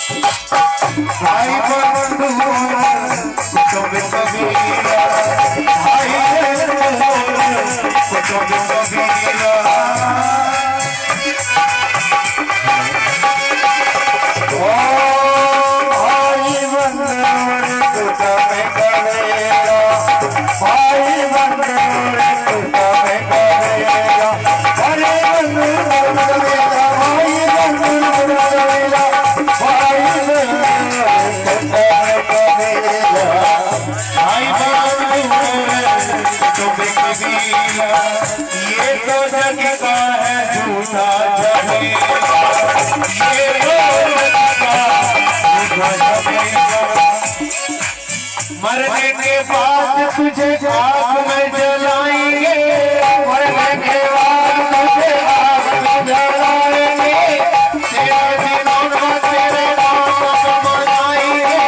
भाई बंधु कुटुंब कबीरा, भाई बंधु कुटुंब कबीरा। ओ भाई बंधु कुटुंब कबीरा, भाई बंधु कुटुंब कबीरा, अरे बंधु कबीरा, भाई बंधु कबीरा, भाई ये तो जग का है झूठा झमेला, ये तो जग का झूठा झमेला। मरने के बाद तुझे आग में जलाएंगे, मरने के बाद तुझे आग में जलाएंगे, तेरे दिनों में तेरे नाम को मनाएंगे,